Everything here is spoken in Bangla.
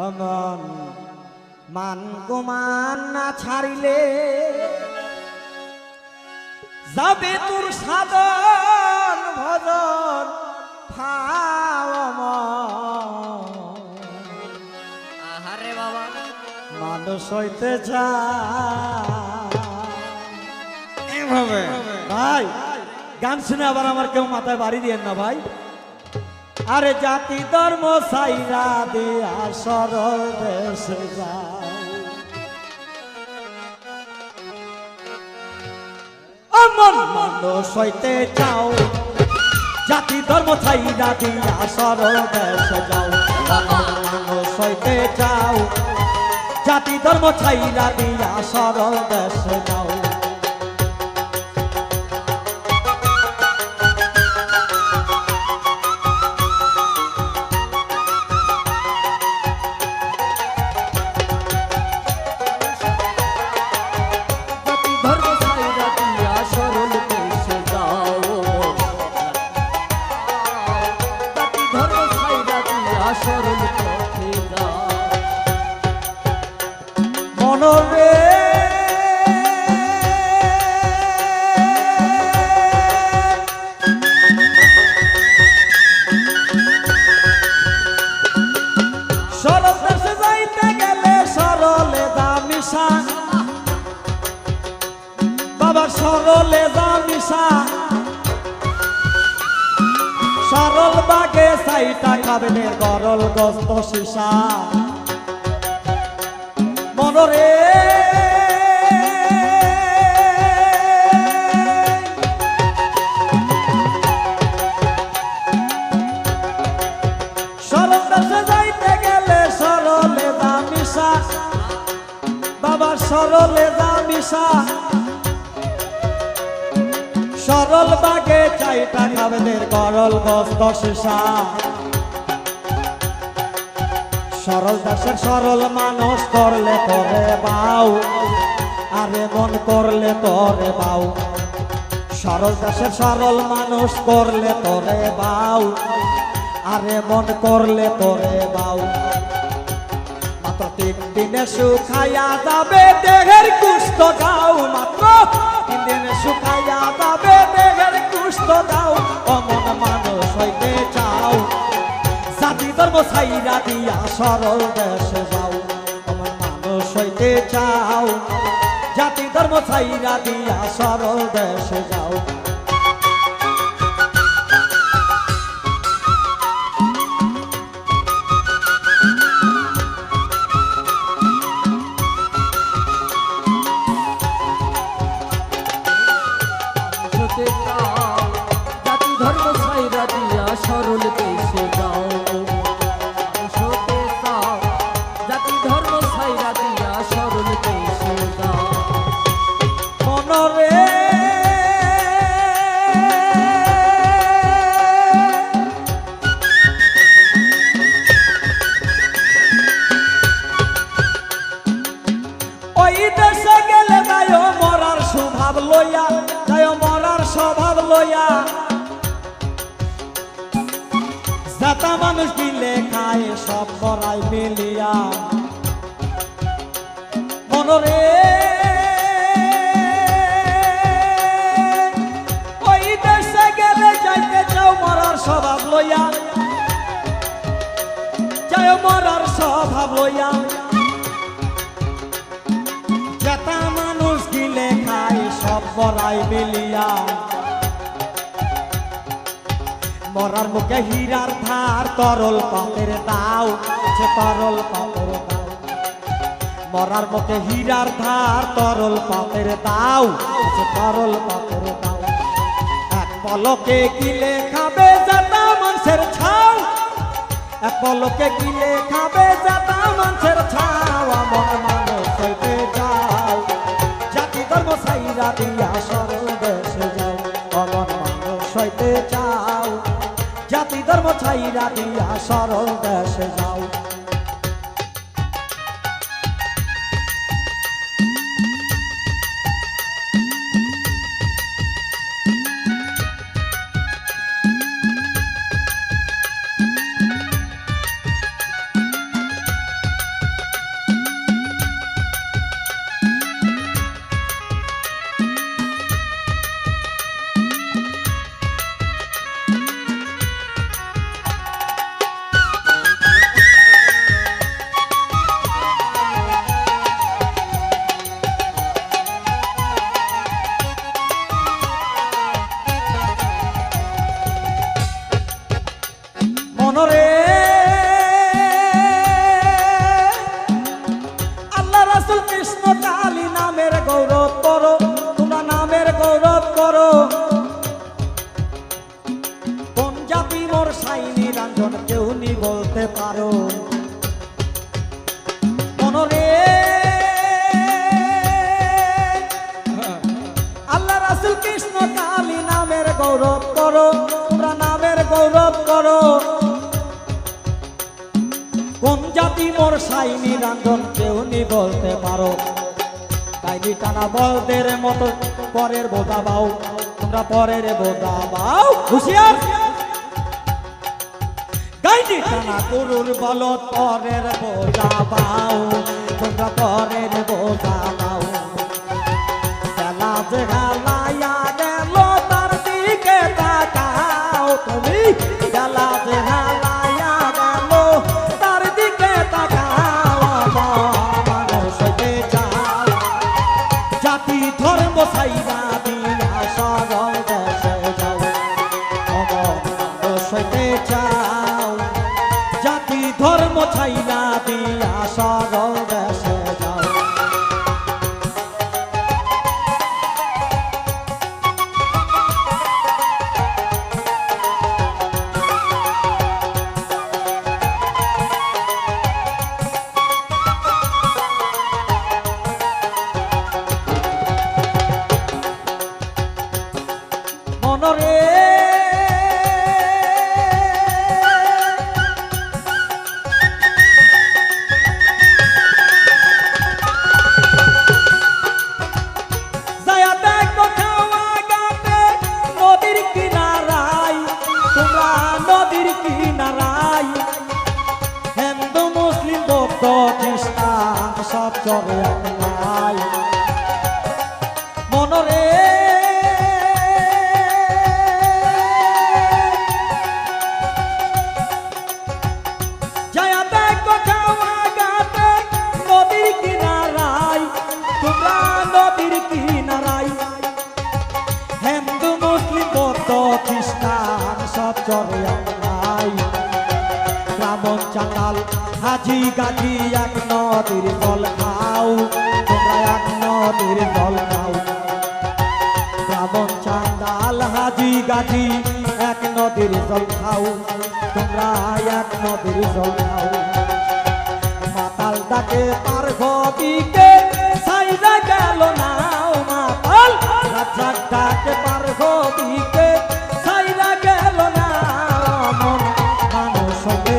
অমন মান গুমান না ছাড়িলে যাবে তোর সাধন ভজন আহারে বাবা মানুষ হইতে এভাবে ভাই গান শুনে আবার আমার কেউ মাথায় বাড়ি দিয়েন না ভাই। আরে জাতি ধর্ম সাইরা দিয়া সরল দেশে যাও, অমন মানুষ হইতে চাও, জাতি ধর্ম সাইরা দিয়া সরল দেশে যাও, মানুষ হইতে চাও, জাতি ধর্ম ছাইরা দিয়া সরল দেশে যাও। মনরে সরল দেশে যাইতে গেলে সরলে দামিসা বাবা, সরলে দামিসা, সরল বাগে সাইটা খাবেনের গরল গস্ত শিশা। মনরে সরল দেশে যাইতে গেলে সরলে দামিসা বাবা, সরলে দামিসা, সরল বাগে চাইটা খাবেনের গরল গস্ত শিশা। সরল দেশের সরল মানুষ করলে তোরে বাউ, আরে মন করলে তোরে বাউ, সরল দেশের সরল মানুষ করলে তোরে বাউ, আরে মন করলে তোরে বাউ। মাত্র 3 দিনে শুকাইয়া যাবে দেহের কুষ্ঠ দাও, মাত্র 3 দিনে শুকাইয়া যাবে দেহের কুষ্ঠ দাও, অমন মানুষ হইতে চাও, জাতি ধর্ম ছাইরা দিয়া সরল দেশে যাও, অমন মানুষ হইতে চাও, জাতি ধর্ম ছাইরা দিয়া সরল দেশে যাও। জাতি ধর্ম ছাইরা দিয়া সরল দেশে যাও, জাতি ধর্ম ছাইরা দিয়া সরল দেশে যাও। মনরে ওই দেশে গেলে যায় মরার স্বভাব লইয়া, যায় মরার স্বভাব লইয়া, যাতা মানুষ দিলে খায় সব করাই মিলিয়া। মনরে ওই দেশে গেলে যাইতে চাও মরার স্বভাব লইয়া, যায় মরার স্বভাব লইয়া, যাতা মানুষ দিলে খায় সব করাই মিলিয়া। মরার মুখে হীরার ধার, তরল পাপের দাও, সে তরল পাপের দাও, মরার মুখে হীরার ধার, তরল পাপের দাও, সে তরল পাপের দাও। এক পলকে গিলে খাবে যাতা মানুষের ছাও, এক পলকে গিলে খাবে যাতা মানুষের ছাও, আমন মানুষ হইতে যাও, জাতি ধর্ম ছাইরা দিয়া সরল দেশে যাও, অমন মানুষ হইতে চাও, জাতি ধর্ম ছাইরা দিয়া সরল দেশে যাও। বলতে পারো মনরে আল্লাহ রাসূল কৃষ্ণ কালী নামের গৌরব করো তোমরা নামের গৌরব করো কোন জাতি মোর সাইনি রাঞ্জন কেউ নি বলতে পারো কাইনি টানা বলদের মতো পরের বোঝা বাও তোমরা পরের বোঝা বাও হুঁশিয়ার গাইনি টানা গরুর বল পরের বোঝা বাও তোমরা পরের বোঝা বাও বেলা যে হালাইয়া গেল তার দিকে তাকাও তুমি বেলা যে হালাইয়া গেল তার দিকে তাকাও মানুষ হইতে চাও জাতি ধর্ম ছাইরা দিয়া সরল দেশে যাও মানুষ হইতে চাও জাতি ধর্ম ছাইরা দিয়া সরল দেশে যাও মনরে যায়া দেখো খাওয়া গাতে নদীর কিনারায় তোমরা নদীর কিনারায় হিন্দু মুসলিম বৌদ্ধ খ্রিস্টান সব চলে নাই মনরে হিন্দু মুসলিম বৌদ্ধ খ্রিস্টান সব চলে নাই ব্রাহ্মণ চাতাল হাজি গাজি এক নদীর জল খাও তোমরা এক নদীর জল খাও ব্রাহ্মণ চাতাল হাজি গাজি এক নদীর জল খাও তোমরা এক নদীর জল খাও মাতাল ডাকে তার ঘদিকে সাইরা গেল নাও মাতাল রাজাক ডাকে তার ঘদিকে সাইরা গেল না মন মানুষ হতে